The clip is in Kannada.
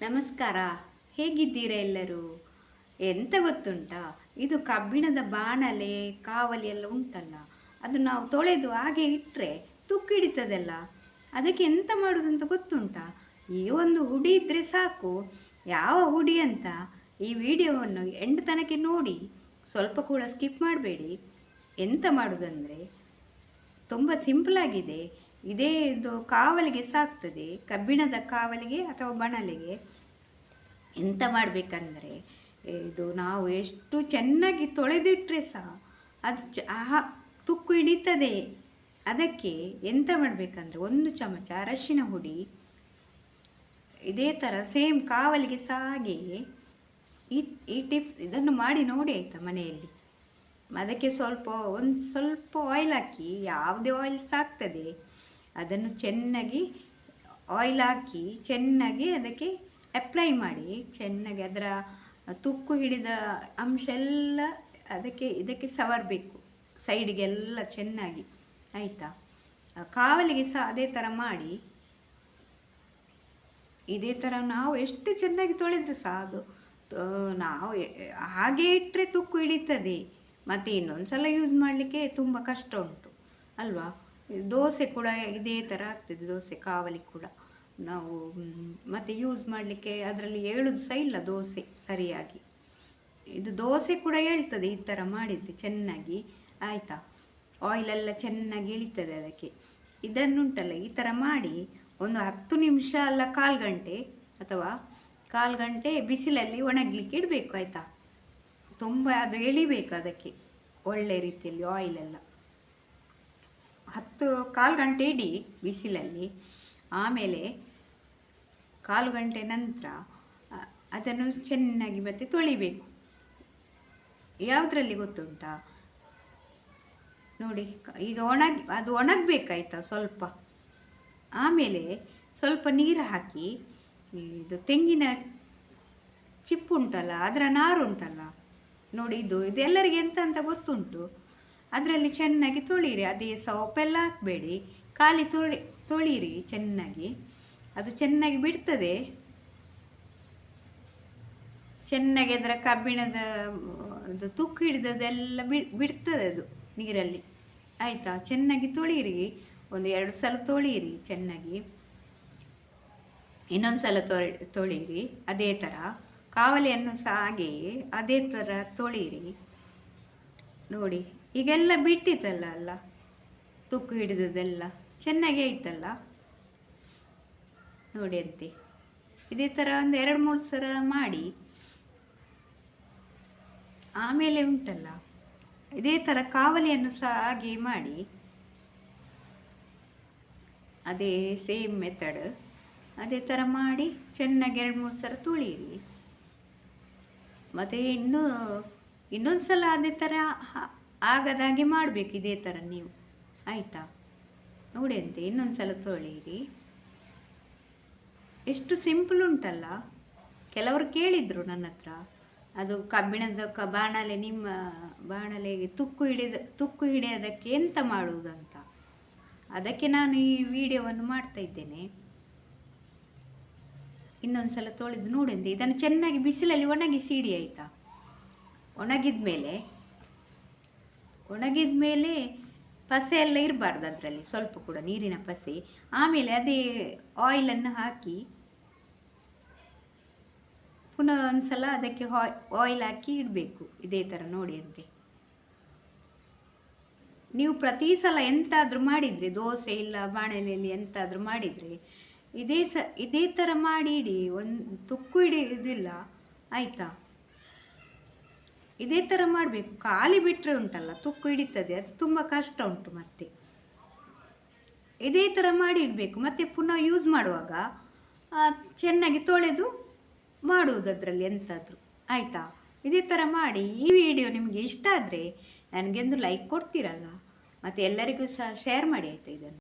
ನಮಸ್ಕಾರ. ಹೇಗಿದ್ದೀರಾ ಎಲ್ಲರೂ? ಎಂತ ಗೊತ್ತುಂಟಾ, ಇದು ಕಬ್ಬಿಣದ ಬಾಣಲೆ ಕಾವಲಿ ಎಲ್ಲ ಉಂಟಲ್ಲ, ಅದು ನಾವು ತೊಳೆದು ಹಾಗೆ ಇಟ್ಟರೆ ತುಕ್ಕು ಹಿಡಿತದಲ್ಲ. ಅದಕ್ಕೆ ಎಂತ ಮಾಡೋದಂತ ಗೊತ್ತುಂಟಾ? ಈ ಒಂದು ಹುಡಿ ಇದ್ದರೆ ಸಾಕು. ಯಾವ ಹುಡಿ ಅಂತ ಈ ವಿಡಿಯೋವನ್ನು ಎಂಡ್ ತನಕ ನೋಡಿ, ಸ್ವಲ್ಪ ಕೂಡ ಸ್ಕಿಪ್ ಮಾಡಬೇಡಿ. ಎಂತ ಮಾಡೋದಂದರೆ ತುಂಬ ಸಿಂಪಲಾಗಿದೆ. ಇದು ಕಾವಲಿಗೆ ಸಾಕ್ತದೆ, ಕಬ್ಬಿಣದ ಕಾವಲಿಗೆ ಅಥವಾ ಬಣಲೆಗೆ. ಎಂತ ಮಾಡಬೇಕಂದ್ರೆ, ಇದು ನಾವು ಎಷ್ಟು ಚೆನ್ನಾಗಿ ತೊಳೆದಿಟ್ಟರೆ ಸಹ ಅದು ತುಕ್ಕು ಹಿಡಿತದೆ. ಅದಕ್ಕೆ ಎಂತ ಮಾಡಬೇಕಂದ್ರೆ, 1 ಚಮಚ ಅರಶಿನ ಹುಡಿ, ಇದೇ ಥರ ಸೇಮ್ ಕಾವಲಿಗೆ ಸಹ ಹಾಗೆಯೇ ಈ ಇದನ್ನು ಮಾಡಿ ನೋಡಿ ಆಯಿತಾ ಮನೆಯಲ್ಲಿ. ಅದಕ್ಕೆ ಸ್ವಲ್ಪ ಆಯಿಲ್ ಹಾಕಿ, ಯಾವುದೇ ಆಯಿಲ್ ಸಾಕ್ತದೆ, ಅದನ್ನು ಚೆನ್ನಾಗಿ ಆಯಿಲ್ ಹಾಕಿ ಚೆನ್ನಾಗಿ ಅದಕ್ಕೆ ಅಪ್ಲೈ ಮಾಡಿ, ಚೆನ್ನಾಗಿ ಅದರ ತುಕ್ಕು ಹಿಡಿದ ಅಂಶ ಎಲ್ಲ ಇದಕ್ಕೆ ಸವರಬೇಕು, ಸೈಡಿಗೆಲ್ಲ ಚೆನ್ನಾಗಿ ಆಯಿತಾ. ಕಾವಲಿಗೆ ಸಹ ಅದೇ ಥರ ಮಾಡಿ. ಇದೇ ಥರ ನಾವು ಎಷ್ಟು ಚೆನ್ನಾಗಿ ತೊಳೆದ್ರು ಸಹ ಅದು ನಾವು ಹಾಗೆ ಇಟ್ಟರೆ ತುಕ್ಕು ಹಿಡಿತದೆ. ಮತ್ತು ಇನ್ನೊಂದು ಸಲ ಯೂಸ್ ಮಾಡಲಿಕ್ಕೆ ತುಂಬ ಕಷ್ಟ ಉಂಟು ಅಲ್ವಾ. ದೋಸೆ ಕೂಡ ಇದೇ ಥರ ಆಗ್ತದೆ, ದೋಸೆ ಕಾವಲಿ ಕೂಡ ನಾವು ಮತ್ತು ಯೂಸ್ ಮಾಡಲಿಕ್ಕೆ ಅದರಲ್ಲಿ ಏಳೋದು ಸಹ ಇಲ್ಲ ದೋಸೆ ಸರಿಯಾಗಿ. ಇದು ದೋಸೆ ಕೂಡ ಹೇಳ್ತದೆ ಈ ಥರ ಮಾಡಿದರೆ ಚೆನ್ನಾಗಿ ಆಯಿತಾ. ಆಯಿಲೆಲ್ಲ ಚೆನ್ನಾಗಿ ಇಳಿತದೆ ಅದಕ್ಕೆ. ಇದನ್ನುಂಟಲ್ಲ ಈ ಥರ ಮಾಡಿ ಒಂದು 10 ನಿಮಿಷ ಅಲ್ಲ 1/4 ಗಂಟೆ ಅಥವಾ 1/4 ಗಂಟೆ ಬಿಸಿಲಲ್ಲಿ ಒಣಗಲಿಕ್ಕೆ ಇಡಬೇಕು ಆಯಿತಾ. ತುಂಬ ಅದು ಎಳಿಬೇಕು ಅದಕ್ಕೆ ಒಳ್ಳೆ ರೀತಿಯಲ್ಲಿ ಆಯಿಲೆಲ್ಲ. 1/4 ಗಂಟೆ ಇಡಿ ಬಿಸಿಲಲ್ಲಿ. ಆಮೇಲೆ 1/4 ಗಂಟೆ ನಂತರ ಅದನ್ನು ಚೆನ್ನಾಗಿ ಮತ್ತೆ ತೊಳಿಬೇಕು. ಯಾವುದರಲ್ಲಿ ಗೊತ್ತುಂಟಾ ನೋಡಿ, ಈಗ ಅದು ಒಣಗಬೇಕಾಯ್ತಾ ಸ್ವಲ್ಪ. ಆಮೇಲೆ ಸ್ವಲ್ಪ ನೀರು ಹಾಕಿ, ಇದು ತೆಂಗಿನ ಚಿಪ್ಪು ಉಂಟಲ್ಲ, ಅದರ ನಾರು ಉಂಟಲ್ಲ ನೋಡಿ, ಇದೆಲ್ಲರಿಗೆ ಎಂತ ಅಂತ ಗೊತ್ತುಂಟು. ಅದರಲ್ಲಿ ಚೆನ್ನಾಗಿ ತೊಳೀರಿ. ಅದೇ ಸೋಪೆಲ್ಲ ಹಾಕಬೇಡಿ, ಖಾಲಿ ತೊಳೀರಿ ಚೆನ್ನಾಗಿ. ಅದು ಚೆನ್ನಾಗಿ ಬಿಡ್ತದೆ, ಚೆನ್ನಾಗಿ ಅದರ ಕಬ್ಬಿಣದ ಅದು ತುಕ್ಕು ಹಿಡಿದದೆಲ್ಲ ಬಿಡ್ತದೆ ಅದು ನೀರಲ್ಲಿ ಆಯಿತಾ. ಚೆನ್ನಾಗಿ ತೊಳೀರಿ, 1-2 ಸಲ ತೊಳೀರಿ ಚೆನ್ನಾಗಿ. ಇನ್ನೊಂದು ಸಲ ತೊಳೀರಿ ಅದೇ ಥರ. ಕಾವಲಿಯನ್ನು ಸಹ ಹಾಗೆಯೇ ಅದೇ ಥರ ತೊಳೀರಿ ನೋಡಿ. ಈಗೆಲ್ಲ ಬಿಟ್ಟಿತ್ತಲ್ಲ ತುಕ್ಕು ಹಿಡಿದದೆಲ್ಲ ಚೆನ್ನಾಗಿ ಆಯ್ತಲ್ಲ ನೋಡಿ. ಅಂತೆ ಇದೇ ಥರ ಒಂದು 2-3 ಸಲ ಮಾಡಿ. ಆಮೇಲೆ ಉಂಟಲ್ಲ, ಇದೇ ಥರ ಕಾವಲಿಯನ್ನು ಸಹ ಹಾಗೆ ಮಾಡಿ, ಅದೇ ಸೇಮ್ ಮೆಥಡ್ ಅದೇ ಥರ ಮಾಡಿ ಚೆನ್ನಾಗಿ 2-3 ಸಲ ತೊಳೀರಿ. ಮತ್ತು ಇನ್ನೊಂದು ಸಲ ಅದೇ ಥರ ಆಗದಾಗೆ ಮಾಡಬೇಕು ಇದೇ ಥರ ನೀವು ಆಯಿತಾ. ನೋಡಿ ಅಂತೆ ಇನ್ನೊಂದು ಸಲ ತೊಳೀರಿ. ಎಷ್ಟು ಸಿಂಪಲ್ ಉಂಟಲ್ಲ. ಕೆಲವರು ಕೇಳಿದರು ನನ್ನ ಹತ್ರ, ಅದು ಕಬ್ಬಿಣದ ಬಾಣಲೆ, ನಿಮ್ಮ ಬಾಣಲೆಗೆ ತುಕ್ಕು ಹಿಡಿಯೋದಕ್ಕೆ ಎಂತ ಮಾಡುವುದಂತ. ಅದಕ್ಕೆ ನಾನು ಈ ವಿಡಿಯೋವನ್ನು ಮಾಡ್ತಾ ಇದ್ದೇನೆ. ಇನ್ನೊಂದು ಸಲ ತೊಳೆದು ನೋಡಿಂದೆ ಇದನ್ನು ಚೆನ್ನಾಗಿ ಬಿಸಿಲಲ್ಲಿ ಒಣಗಿಸಿ ಇಡಿ ಆಯಿತಾ. ಒಣಗಿದ ಮೇಲೆ ಪಸೆ ಎಲ್ಲ ಇರಬಾರ್ದು ಅದರಲ್ಲಿ, ಸ್ವಲ್ಪ ಕೂಡ ನೀರಿನ ಪಸೆ. ಆಮೇಲೆ ಅದೇ ಆಯಿಲನ್ನು ಹಾಕಿ ಪುನಃ ಒಂದು ಸಲ ಅದಕ್ಕೆ ಆಯಿಲ್ ಹಾಕಿ ಇಡಬೇಕು ಇದೇ ಥರ ನೋಡಿ ಅಂತೆ. ನೀವು ಪ್ರತಿ ಸಲ ಎಂತಾದರೂ ಮಾಡಿದರೆ, ದೋಸೆ ಇಲ್ಲ ಬಾಣಲೆಯಲ್ಲಿ ಎಂತಾದರೂ ಮಾಡಿದರೆ ಇದೇ ಥರ ಮಾಡಿ ಇಡಿ. ತುಕ್ಕು ಹಿಡಿಯುವುದಿಲ್ಲ ಆಯಿತಾ. ಇದೇ ಥರ ಮಾಡಬೇಕು. ಖಾಲಿ ಬಿಟ್ಟರೆ ಉಂಟಲ್ಲ ತುಕ್ಕು ಹಿಡಿತದೆ, ಅದು ತುಂಬ ಕಷ್ಟ ಉಂಟು. ಮತ್ತೆ ಇದೇ ಥರ ಮಾಡಿ ಇಡಬೇಕು. ಮತ್ತು ಪುನಃ ಯೂಸ್ ಮಾಡುವಾಗ ಚೆನ್ನಾಗಿ ತೊಳೆದು ಮಾಡುವುದು ಅದರಲ್ಲಿ ಎಂತಾದರೂ ಆಯಿತಾ. ಇದೇ ಥರ ಮಾಡಿ. ಈ ವಿಡಿಯೋ ನಿಮಗೆ ಇಷ್ಟ ಆದರೆ ನನಗೆ ಒಂದು ಲೈಕ್ ಕೊಡ್ತೀರಲ್ಲ, ಮತ್ತು ಎಲ್ಲರಿಗೂ ಸಹ ಶೇರ್ ಮಾಡಿ ಆಯಿತಾ ಇದನ್ನು.